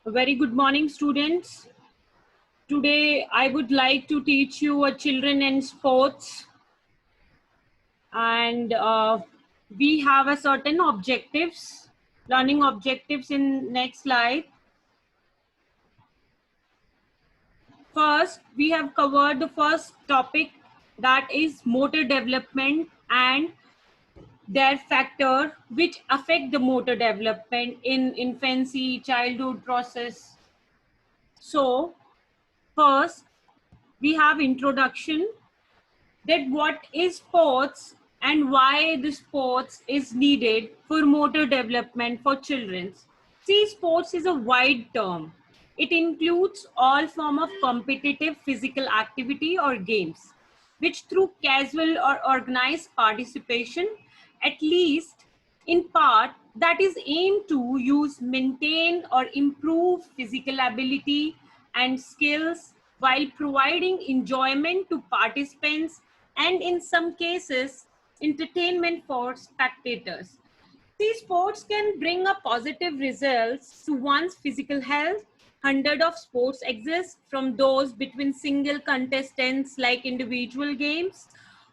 A very good morning, students. Today, I would like to teach you a children and sports. And we have a certain objectives, learning objectives in next slide. First, we have covered the first topic, that is motor development and their factor which affect the motor development in infancy, childhood process. So, first, we have introduction, that what is sports and why the sports is needed for motor development for children. See, sports is a wide term. It includes all form of competitive physical activity or games, which through casual or organized participation, at least in part, that is aimed to use, maintain or improve physical ability and skills while providing enjoyment to participants and in some cases entertainment for spectators. These sports can bring a positive results to one's physical health. Hundreds of sports exist, from those between single contestants like individual games,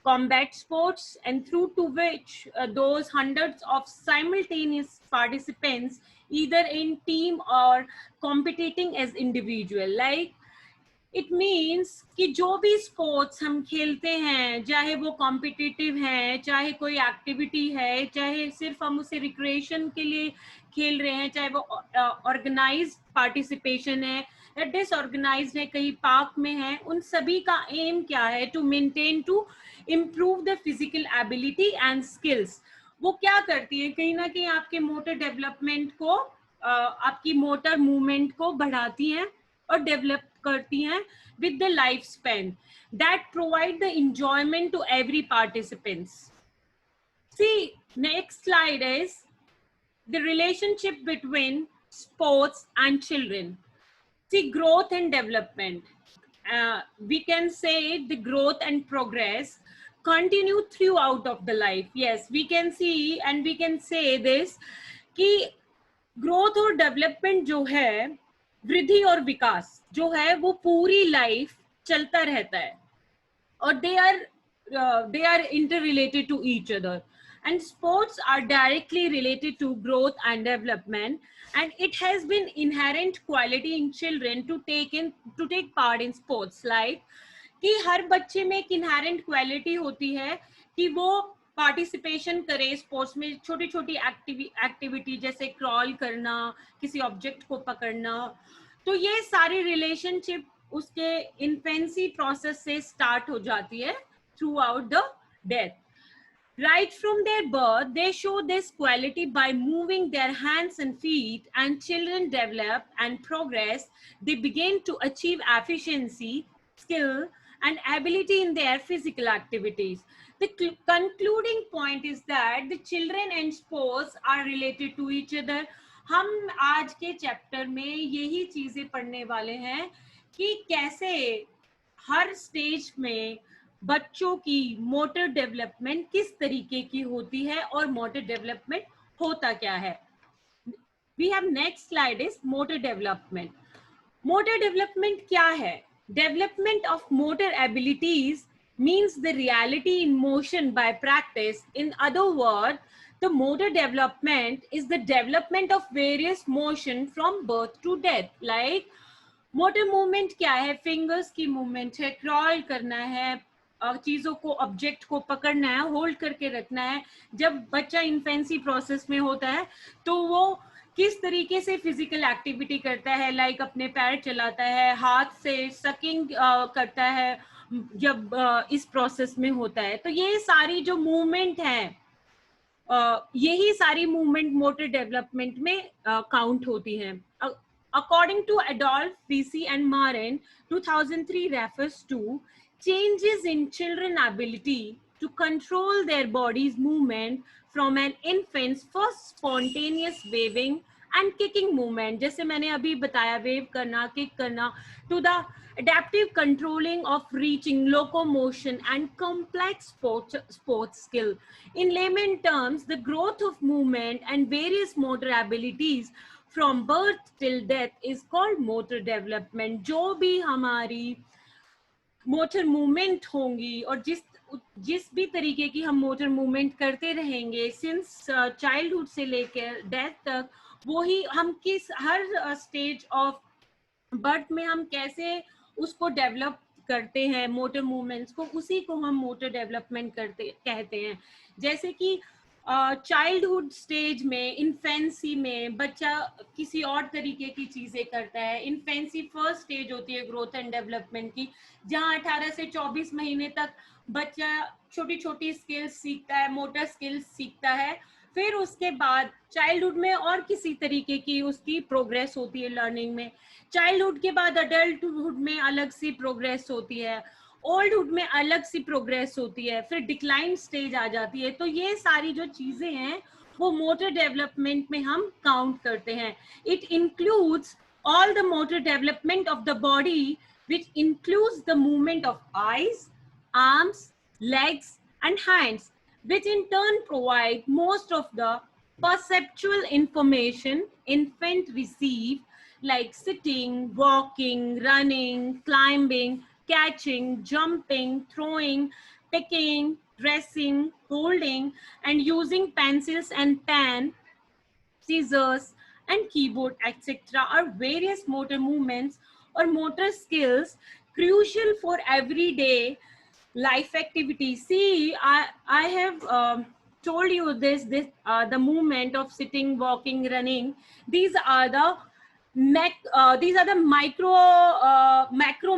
combat sports, and through to which those hundreds of simultaneous participants either in team or competing as individual. Like it means कि जो भी sports हम खेलते हैं, चाहे वो competitive है, चाहे कोई एक्टिविटी है, चाहे सिर्फ हम उसे रिक्रिएशन के लिए खेल रहे हैं, चाहे वो ऑर्गेनाइज पार्टिसिपेशन है या डिसऑर्गेनाइज्ड है, कहीं पार्क में है, उन सभी का एम क्या है? To maintain, to improve the physical ability and skills. वो क्या करती है? कहीं ना कहीं आपके मोटर डेवलपमेंट को, आपकी मोटर मूवमेंट को बढ़ाती हैं और डेवलप करती हैं with the lifespan that provide the enjoyment to every participants. See, next slide is the relationship between sports and children. See, growth and development. We can say the growth and progress continue throughout of the life. Yes, we can see and we can say this कि growth और development जो है, वृद्धि और विकास जो है, वो पूरी लाइफ चलता रहता है और they are interrelated to each other, and sports are directly related to growth and development, and it has been inherent quality in children to take part in sports. Like कि हर बच्चे में एक इनहेरेंट क्वालिटी होती है कि वो participation करे sports में, छोटी छोटी एक्टिविटी जैसे क्रॉल करना, किसी ऑब्जेक्ट को पकड़ना. तो ये सारी रिलेशनशिप उसके इन्फेंसी प्रोसेस से स्टार्ट हो जाती है through out the death. Right from their birth, they show this quality by moving their hands and feet, and children develop and progress. They begin to achieve efficiency, skill, and ability in their physical activities. The concluding point is that the children and sports are related to each other. हम आज के chapter में यही चीजें पढ़ने वाले हैं कि कैसे हर स्टेज में बच्चों की मोटर डेवलपमेंट किस तरीके की होती है और मोटर डेवलपमेंट होता क्या है. We have next slide is motor development. Motor development क्या है? Development of motor abilities means the reality in motion by practice. In other words, the motor development is the development of various motion from birth to death. Like motor movement क्या है? Fingers की movement है, crawl करना है, चीजों को, object को पकड़ना है, होल्ड करके रखना है. जब बच्चा इन्फेंसी प्रोसेस में होता है तो वो किस तरीके से फिजिकल एक्टिविटी करता है, लाइक अपने पैर चलाता है, हाथ से सकिंग करता है जब इस प्रोसेस में होता है. तो ये सारी जो मूवमेंट है, यही सारी मूवमेंट मोटर डेवलपमेंट में काउंट होती हैं. According to Adolf Bisi and Marin, 2003 refers to changes in children's ability to control their body's movement from an infant's first spontaneous waving and kicking movement, जैसे मैंने अभी बताया, वेव करना, kick करना, to the adaptive controlling of reaching, locomotion and complex sports skill. In layman terms, the growth of movement and various motor abilities from birth till death is called motor development. जो भी हमारी motor movement होंगी और जिस भी तरीके की हम मोटर मूवमेंट करते रहेंगे सिंस चाइल्डहुड से लेकर डेथ तक, वो ही हम किस हर स्टेज ऑफ बर्थ में हम कैसे उसको डेवलप करते हैं मोटर मूवमेंट्स को, उसी को हम मोटर डेवलपमेंट कहते हैं। जैसे कि चाइल्डहुड स्टेज में, इन्फेंसी में बच्चा किसी और तरीके की चीजें करता है। इन्फेंसी फर्स्ट स्टेज होती है ग्रोथ एंड डेवलपमेंट की, जहां 18 से 24 महीने तक बच्चा छोटी छोटी स्किल्स सीखता है, मोटर स्किल्स सीखता है। फिर उसके बाद चाइल्डहुड में और किसी तरीके की उसकी प्रोग्रेस होती है लर्निंग में। चाइल्डहुड के बाद अडल्टहुड में अलग सी प्रोग्रेस होती है, ओल्डहुड में अलग सी प्रोग्रेस होती है, फिर डिक्लाइन स्टेज आ जाती है। तो ये सारी जो चीजें हैं वो मोटर डेवलपमेंट में हम काउंट करते हैं। It includes all the motor development of the body, which includes the movement of eyes, arms, legs, and hands, which in turn provide most of the perceptual information infant receive, like sitting, walking, running, climbing, catching, jumping, throwing, picking, dressing, holding, and using pencils and pen, scissors, and keyboard, etc. are various motor movements or motor skills crucial for everyday life activities. See, I have told you this the movement of sitting, walking, running. These are the macro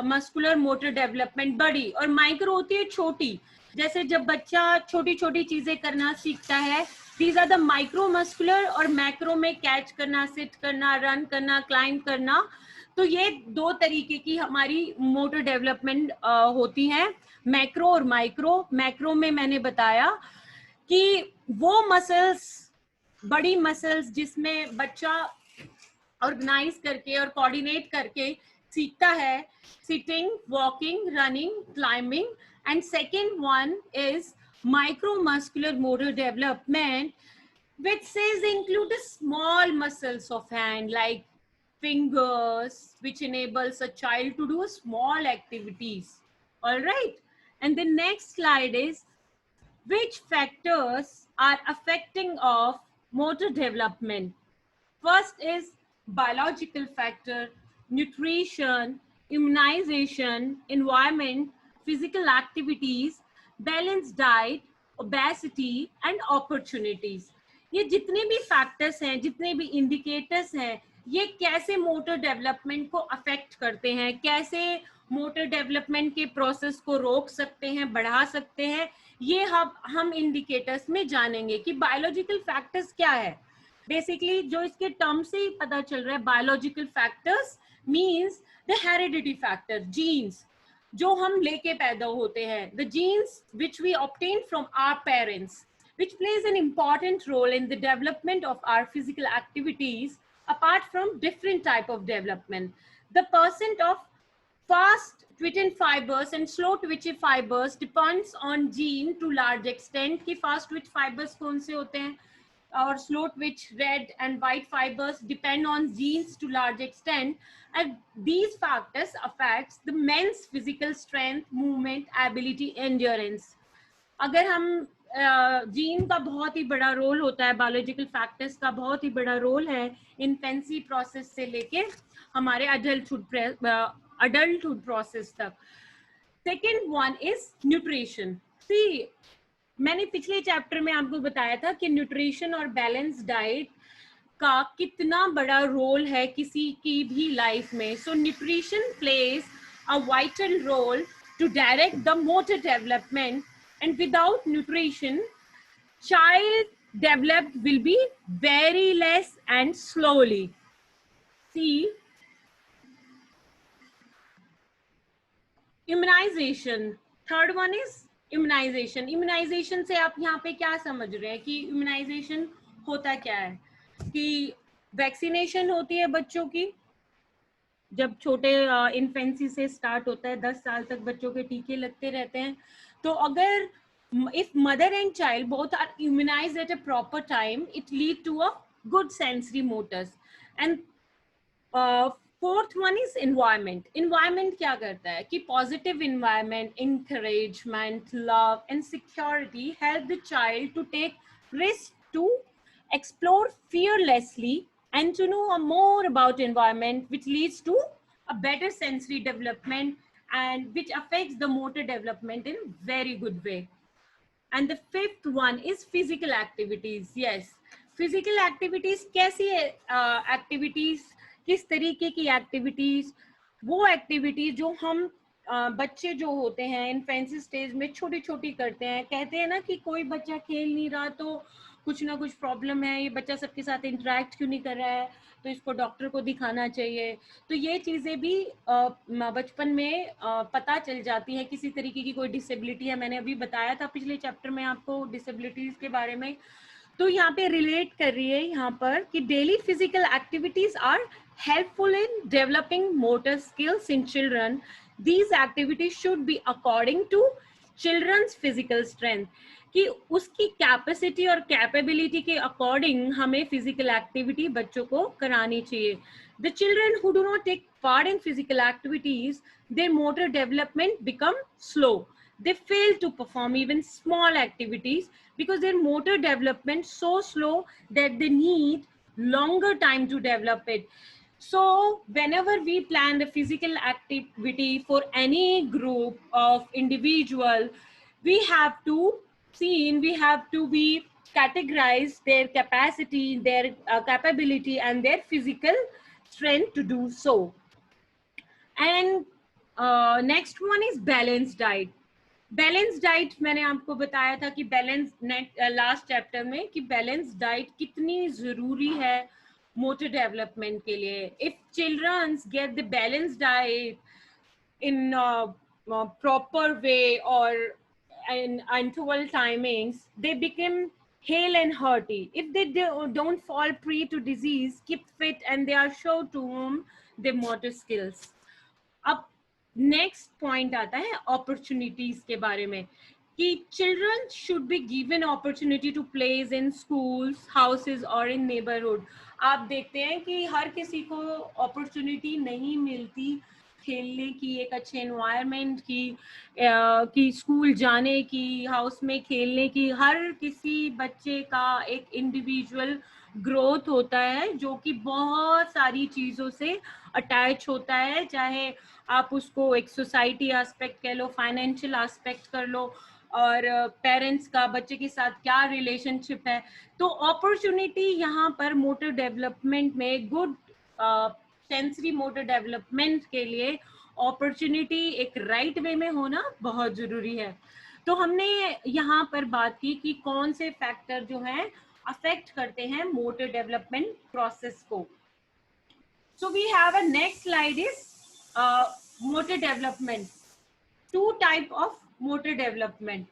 muscular motor development. बड़ी और micro होती है छोटी। जैसे जब बच्चा छोटी छोटी चीजें करना सीखता है, these are the micro muscular, और मैक्रो में कैच करना, सिट करना, रन करना, क्लाइंब करना। तो ये दो तरीके की हमारी मोटर डेवलपमेंट होती है, मैक्रो और माइक्रो। मैक्रो में मैंने बताया कि वो मसल्स, बड़ी मसल्स जिसमें बच्चा ऑर्गेनाइज करके और कोऑर्डिनेट करके सीखता है, sitting, walking, running, climbing. And second one is micromuscular motor development, which says include the small muscles of hand like fingers, which enables a child to do small activities. All right. And the next slide is which factors are affecting of motor development. First is biological factor, nutrition, immunization, environment, physical activities, balanced diet, obesity and opportunities. ये जितने भी factors हैं, जितने भी indicators हैं, ये कैसे motor development को अफेक्ट करते हैं, कैसे मोटर डेवलपमेंट के प्रोसेस को रोक सकते हैं, बढ़ा सकते हैं, ये हम इंडिकेटर्स में जानेंगे कि बायोलॉजिकल फैक्टर्स क्या है। बेसिकली जो इसके टर्म से ही पता चल रहा है, biological factors means the heredity factor, genes जो हम लेके पैदा होते हैं, the genes which we obtain from our parents, which plays an important role in the development of our physical activities apart from different type of development. The percent of fast twitching fibers and slow twitchy fibers depends on gene to large extent कि fast twitch fibers कौन से होते हैं और slow twitch red and white fibers depend on genes to large extent, and these factors affects the men's physical strength, movement, ability, endurance. अगर हम gene का बहुत ही बड़ा रोल होता है, बायोलॉजिकल फैक्टर्स का बहुत ही बड़ा रोल है इन्फेंसी प्रोसेस से लेके हमारे अडल्टहुड प्रोसेस तक। Second one is nutrition. See, मैंने पिछले चैप्टर में आपको बताया था कि न्यूट्रिशन और बैलेंस डाइट का कितना बड़ा रोल है किसी की भी लाइफ में। So nutrition plays a vital role to direct the motor development, and without nutrition, child developed will be very less and slowly. See, immunization. Third one is immunization. Immunization से आप यहाँ पे क्या समझ रहे हैं कि immunization होता क्या है? कि वैक्सीनेशन होती है बच्चों की, जब छोटे इन्फेंसी से स्टार्ट होता है, 10 साल तक बच्चों के टीके लगते रहते हैं। तो अगर if mother and child both are immunized at a proper time, it lead to a good sensory motors. And fourth one is environment. Environment क्या करता है कि positive environment, encouragement, love and security help the child to take risk, to explore fearlessly and to know more about environment, which leads to a better sensory development and which affects the motor development in very good way. And the fifth one is physical activities. Yes, physical activities कैसी activities, किस तरीके की activities, वो activities जो हम बच्चे जो होते हैं इन्फेंसी स्टेज में छोटी छोटी करते हैं. कहते हैं ना कि कोई बच्चा खेल नहीं रहा तो कुछ ना कुछ प्रॉब्लम है, ये बच्चा सबके साथ इंटरेक्ट क्यों नहीं कर रहा है, तो इसको डॉक्टर को दिखाना चाहिए. तो ये चीज़ें भी बचपन में पता चल जाती है. किसी तरीके की कोई डिसेबिलिटी है, मैंने अभी बताया था पिछले चैप्टर में आपको डिसेबिलिटीज के बारे में. तो यहाँ पे रिलेट कर रही है यहाँ पर कि daily physical activities are helpful in developing motor skills in children. These activities should be according to children's physical strength, कि उसकी कैपेसिटी और कैपेबिलिटी के अकॉर्डिंग हमें फिजिकल एक्टिविटी बच्चों को करानी चाहिए. The children who do not take part in physical activities, their motor development become slow. They fail to perform even small activities because their motor development so slow that they need longer time to develop it. So whenever we plan the physical activity for any group of individual, we have to be categorize their capacity, their capability and their physical strength to do so. And next one is balanced diet. Balance diet मैंने आपको बताया था कि balance last chapter में कि balance diet कितनी जरूरी है मोटर डेवलपमेंट के लिए. If childrens get the balance diet in proper way और in interval timings, they become hale and hearty. If they don't fall prey to disease, keep fit and they are sure to hone their motor skills. अब next point आता है opportunities के बारे में कि children should be given opportunity to plays in schools, houses और in neighbourhood. आप देखते हैं कि हर किसी को अपॉर्चुनिटी नहीं मिलती खेलने की, एक अच्छे एनवायरनमेंट की स्कूल जाने की, हाउस में खेलने की. हर किसी बच्चे का एक इंडिविजुअल ग्रोथ होता है जो कि बहुत सारी चीज़ों से अटैच होता है, चाहे आप उसको एक सोसाइटी एस्पेक्ट कह लो, फाइनेंशियल एस्पेक्ट कर लो, और पेरेंट्स का बच्चे के साथ क्या रिलेशनशिप है. तो अपॉर्चुनिटी यहाँ पर मोटर डेवलपमेंट में, गुड सेंसरी मोटर डेवलपमेंट के लिए अपॉर्चुनिटी एक राइट वे में होना बहुत जरूरी है. तो हमने यहाँ पर बात की कि कौन से फैक्टर जो हैं अफेक्ट करते हैं मोटर डेवलपमेंट प्रोसेस को. So we have a next slide is motor development. Two type of motor development: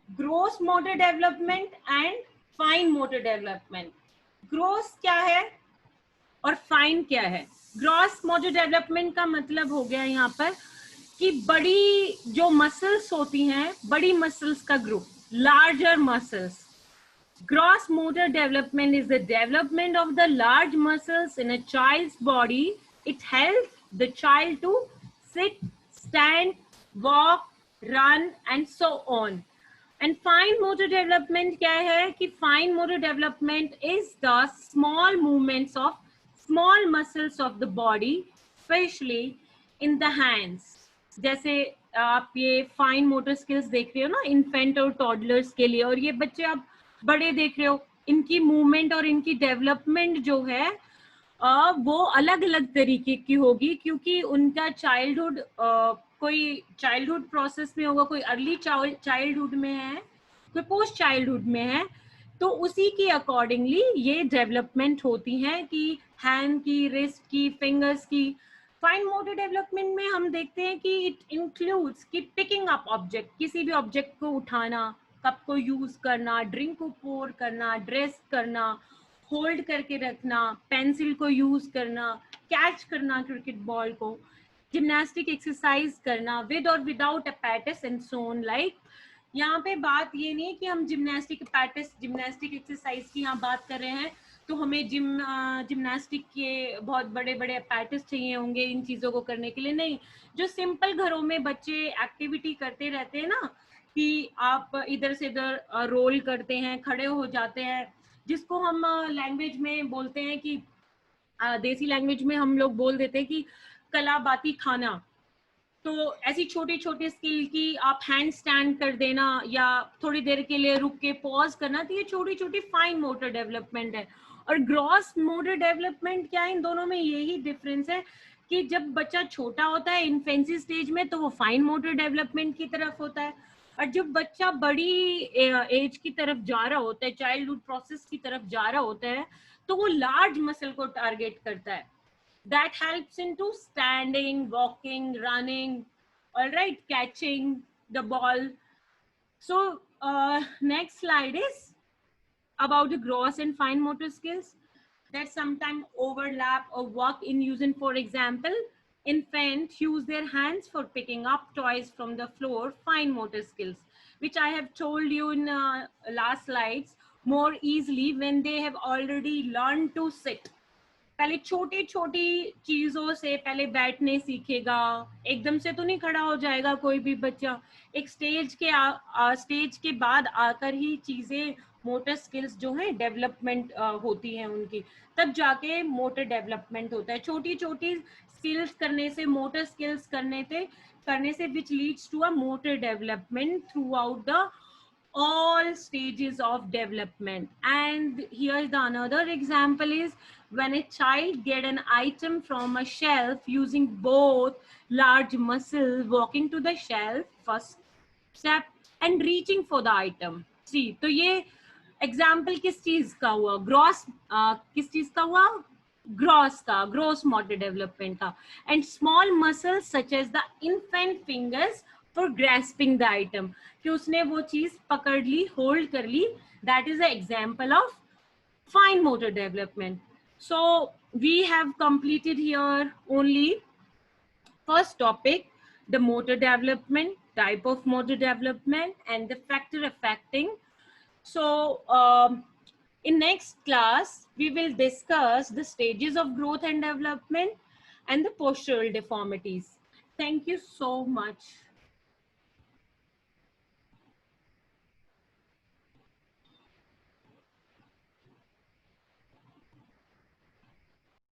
gross motor development and fine motor development. Gross क्या है और fine क्या है? Gross motor development का मतलब हो गया यहाँ पर कि बड़ी जो मसल्स होती हैं, बड़ी मसल्स का group, larger muscles. Gross motor development is the development of the large muscles in a child's body. It helps the child to sit, stand, walk, run and so on. And fine motor development क्या है कि fine motor development is the small movements of small muscles of the body, especially in the hands. जैसे आप ये fine motor skills देख रहे हो ना इन्फेंट और टॉडलर्स के लिए, और ये बच्चे आप बड़े देख रहे हो, इनकी मूवमेंट और इनकी डेवलपमेंट जो है वो अलग अलग तरीके की होगी, क्योंकि उनका चाइल्डहुड कोई चाइल्डहुड प्रोसेस में होगा, कोई अर्ली चाइल्डहुड में है, कोई पोस्ट चाइल्डहुड में है. तो उसी के अकॉर्डिंगली ये डेवलपमेंट होती हैं कि हैंड की, रिस्ट की, फिंगर्स की. फाइन मोटर डेवलपमेंट में हम देखते हैं कि इट इंक्लूड्स कि पिकिंग अप ऑब्जेक्ट, किसी भी ऑब्जेक्ट को उठाना, कप को यूज करना, ड्रिंक को पोर करना, ड्रेस करना, होल्ड करके रखना, पेंसिल को यूज करना, कैच करना क्रिकेट बॉल को, जिम्नास्टिक एक्सरसाइज करना विद और without apparatus and so on, like यहाँ पे बात ये नहीं है कि हम जिम्नास्टिक एक्सरसाइज की यहाँ बात कर रहे हैं तो हमें जिम्नास्टिक के बहुत बड़े बड़े पैटिस चाहिए होंगे इन चीज़ों को करने के लिए। नहीं, जो सिंपल घरों में बच्चे एक्टिविटी करते रहते हैं ना, कि आप इधर से इधर रोल करते हैं, खड़े हो जाते हैं, जिसको हम लैंग्वेज में बोलते हैं कि देसी लैंग्वेज में हम लोग बोल देते हैं कि कलाबाती खाना। तो ऐसी छोटी छोटी स्किल की आप हैंड स्टैंड कर देना या थोड़ी देर के लिए रुक के पॉज करना, तो ये छोटी छोटी फाइन मोटर डेवलपमेंट है। और ग्रॉस मोटर डेवलपमेंट क्या है, इन दोनों में यही डिफरेंस है कि जब बच्चा छोटा होता है इन्फेंसी स्टेज में तो वो फाइन मोटर डेवलपमेंट की तरफ होता है, और जब बच्चा बड़ी एज की तरफ जा रहा होता है, चाइल्डहुड प्रोसेस की तरफ जा रहा होता है, तो वो लार्ज मसल को टारगेट करता है। That helps into standing, walking, running, all right, catching the ball. So next slide is about the gross and fine motor skills that sometimes overlap or work in using. For example, infants use their hands for picking up toys from the floor, fine motor skills, which I have told you in last slides, more easily when they have already learned to sit. पहले छोटी छोटी चीजों से पहले बैठने सीखेगा, एकदम से तो नहीं खड़ा हो जाएगा कोई भी बच्चा। एक स्टेज के बाद आकर ही चीजें, मोटर स्किल्स जो है डेवलपमेंट होती है उनकी, तब जाके मोटर डेवलपमेंट होता है। छोटी छोटी स्किल्स करने से, मोटर स्किल्स करने से which leads to a motor development throughout the all stages of development. And here's the another example is when a child get an item from a shelf using both large muscle, walking to the shelf first step and reaching for the item. See, तो ये example किस चीज का हुआ, किस चीज का हुआ, ग्रॉस मोटर डेवलपमेंट का। And small muscles such as the infant fingers for grasping the item, कि उसने वो चीज पकड़ ली, होल्ड कर ली, that is a example of fine motor development. So we have completed here only first topic, the motor development, type of motor development and the factor affecting. So in next class we will discuss the stages of growth and development and the postural deformities. Thank you so much.